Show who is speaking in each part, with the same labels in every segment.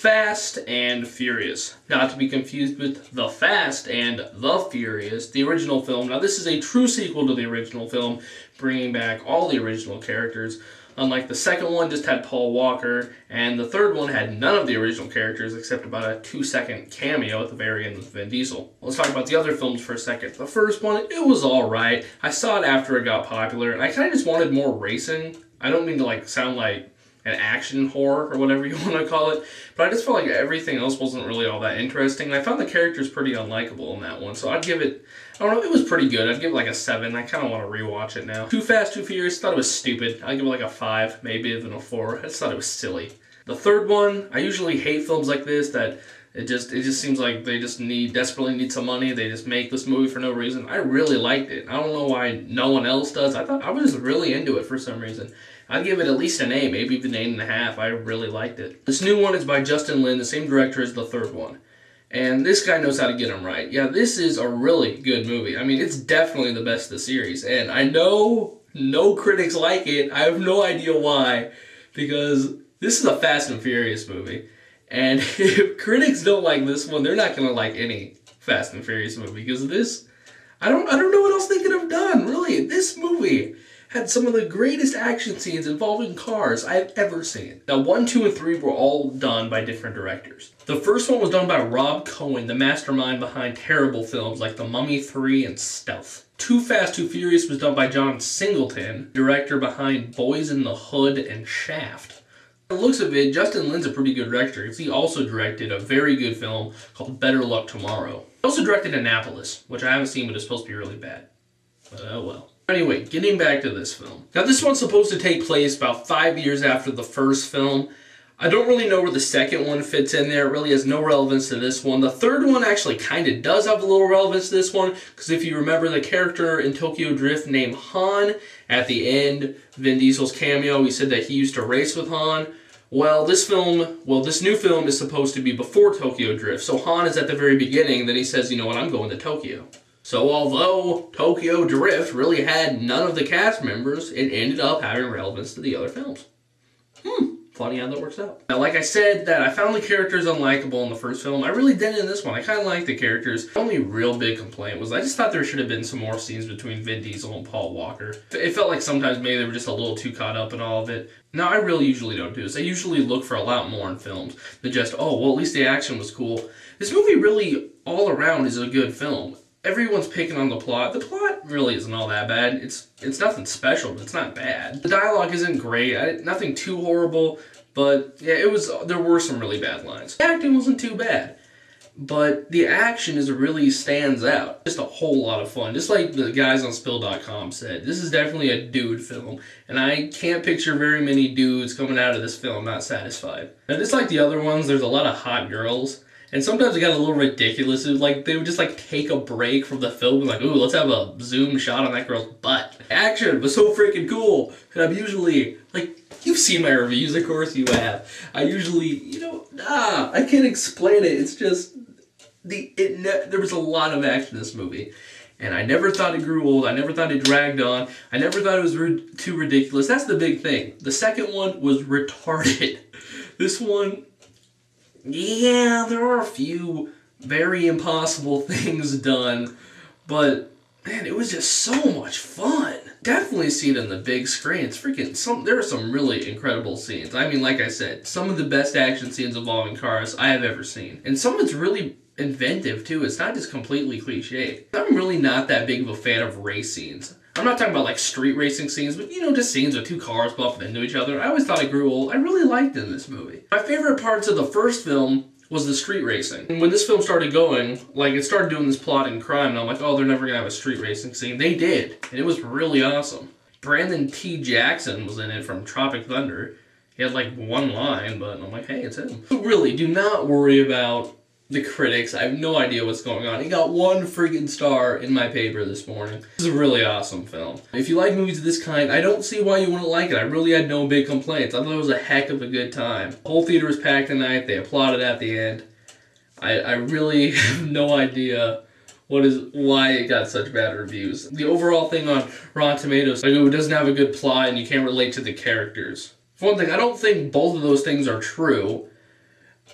Speaker 1: Fast and Furious. Not to be confused with The Fast and The Furious, the original film. Now this is a true sequel to the original film, bringing back all the original characters. Unlike the second one, just had Paul Walker, and the third one had none of the original characters except about a 2-second cameo at the very end with Vin Diesel. Let's talk about the other films for a second. The first one, it was alright. I saw it after it got popular, and I kind of just wanted more racing. I don't mean to sound like an action horror or whatever you want to call it, but I just felt like everything else wasn't really all that interesting, and I found the characters pretty unlikable in that one, so I'd give it, I don't know, it was pretty good. I'd give it like a 7. I kind of want to rewatch it now. Too Fast, Too Furious, thought it was stupid. I'd give it like a 5, maybe even a 4. I just thought it was silly. The third one, I usually hate films like this that it just seems like they just desperately need some money. They just make this movie for no reason. I really liked it. I don't know why no one else does. I thought I was just really into it for some reason. I'd give it at least an A, maybe even an 8.5. I really liked it. This new one is by Justin Lin, the same director as the third one. And this guy knows how to get them right. Yeah, this is a really good movie. I mean, it's definitely the best of the series. And I know no critics like it. I have no idea why. Because this is a Fast and Furious movie. And if critics don't like this one, they're not going to like any Fast and Furious movie. Because this, I don't know what else they could have done, really. This movie had some of the greatest action scenes involving cars I've ever seen. Now, 1, 2, and 3 were all done by different directors. The first one was done by Rob Cohen, the mastermind behind terrible films like The Mummy 3 and Stealth. Too Fast, Too Furious was done by John Singleton, director behind Boys in the Hood and Shaft. By the looks of it, Justin Lin's a pretty good director. He also directed a very good film called Better Luck Tomorrow. He also directed Annapolis, which I haven't seen but is supposed to be really bad. But oh well. Anyway, getting back to this film. Now this one's supposed to take place about 5 years after the first film. I don't really know where the second one fits in there. It really has no relevance to this one. The third one actually kind of does have a little relevance to this one, because if you remember the character in Tokyo Drift named Han, at the end, Vin Diesel's cameo, he said that he used to race with Han. Well, this new film is supposed to be before Tokyo Drift. So Han is at the very beginning, then he says, you know what, I'm going to Tokyo. So although Tokyo Drift really had none of the cast members, it ended up having relevance to the other films. Funny how that works out. Now, like I said, that I found the characters unlikable in the first film. I really didn't in this one. I kind of liked the characters. The only real big complaint was I just thought there should have been some more scenes between Vin Diesel and Paul Walker. It felt like sometimes maybe they were just a little too caught up in all of it. Now, I really usually don't do this. I usually look for a lot more in films than just, oh, well, at least the action was cool. This movie really, all around, is a good film. Everyone's picking on the plot. The plot really isn't all that bad. It's nothing special, but it's not bad. The dialogue isn't great. Nothing too horrible, but yeah, there were some really bad lines. The acting wasn't too bad, but the action really stands out. Just a whole lot of fun. Just like the guys on Spill.com said, this is definitely a dude film, and I can't picture very many dudes coming out of this film not satisfied. And just like the other ones, there's a lot of hot girls. And sometimes it got a little ridiculous. It was like they would just take a break from the film and ooh, let's have a zoom shot on that girl's butt. Action was so freaking cool. And I'm usually, you've seen my reviews, of course you have. I usually, I can't explain it. It's just, there was a lot of action in this movie. And I never thought it grew old. I never thought it dragged on. I never thought it was too ridiculous. That's the big thing. The second one was retarded. This one, yeah, there are a few very impossible things done, but man, it was just so much fun. Definitely see it on the big screen. It's there are some really incredible scenes. I mean, like I said, some of the best action scenes involving cars I have ever seen. And some of it's really inventive too. It's not just completely cliche. I'm really not that big of a fan of race scenes. I'm not talking about street racing scenes, but just scenes with two cars bumping into each other. I always thought it grew old. I really liked it in this movie. My favorite parts of the first film was the street racing. And when this film started going, it started doing this plot and crime, and I'm like, oh, they're never gonna have a street racing scene. They did, and it was really awesome. Brandon T. Jackson was in it from Tropic Thunder. He had one line, but I'm like, hey, it's him. So really, do not worry about the critics. I have no idea what's going on. He got 1 freaking star in my paper this morning. This is a really awesome film. If you like movies of this kind, I don't see why you wouldn't like it. I really had no big complaints. I thought it was a heck of a good time. The whole theater was packed tonight. They applauded at the end. I really have no idea why it got such bad reviews. The overall thing on Rotten Tomatoes, it doesn't have a good plot and you can't relate to the characters. For one thing, I don't think both of those things are true.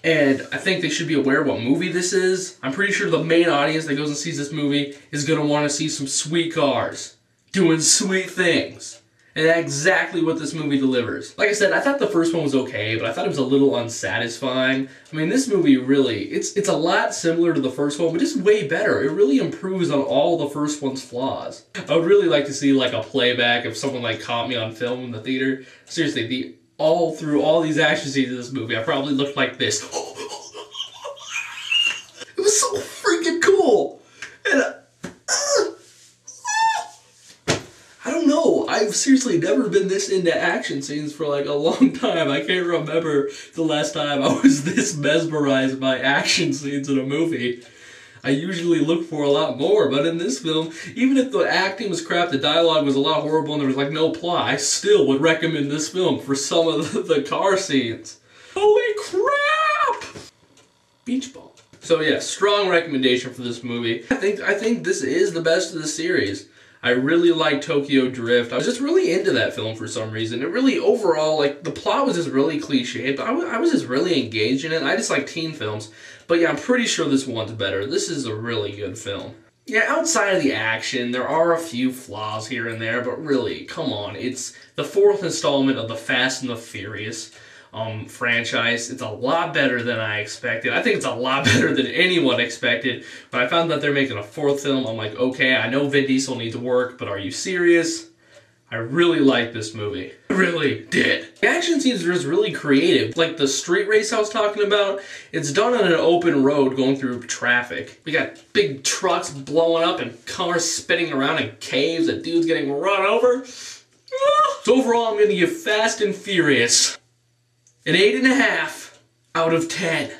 Speaker 1: And I think they should be aware what movie this is. I'm pretty sure the main audience that goes and sees this movie is going to want to see some sweet cars doing sweet things. And that's exactly what this movie delivers. Like I said, I thought the first one was okay, but I thought it was a little unsatisfying. I mean, this movie really, it's a lot similar to the first one, but just way better. It really improves on all the first one's flaws. I would really like to see like a playback if someone like caught me on film in the theater. Seriously, through all these action scenes in this movie, I probably looked like this. It was so freaking cool. And I don't know. I've seriously never been this into action scenes for like a long time. I can't remember the last time I was this mesmerized by action scenes in a movie. I usually look for a lot more, but in this film, even if the acting was crap, the dialogue was a lot horrible, and there was like no plot, I still would recommend this film for some of the car scenes. Holy crap! Beach ball. So yeah, strong recommendation for this movie. I think this is the best of the series. I really like Tokyo Drift. I was just really into that film for some reason. It really, overall, like, the plot was just really cliche, but I was just really engaged in it. I just like teen films. But yeah, I'm pretty sure this one's better. This is a really good film. Yeah, outside of the action, there are a few flaws here and there, but really, come on. It's the fourth installment of the Fast and the Furious franchise. It's a lot better than I expected. I think it's a lot better than anyone expected. But I found that they're making a fourth film. I'm like, okay, I know Vin Diesel needs work, but are you serious? I really like this movie. I really did. The action scenes are just really creative. Like the street race I was talking about, it's done on an open road going through traffic. We got big trucks blowing up and cars spinning around in caves and dudes getting run over. So overall, I'm going to give Fast and Furious an 8.5 out of 10.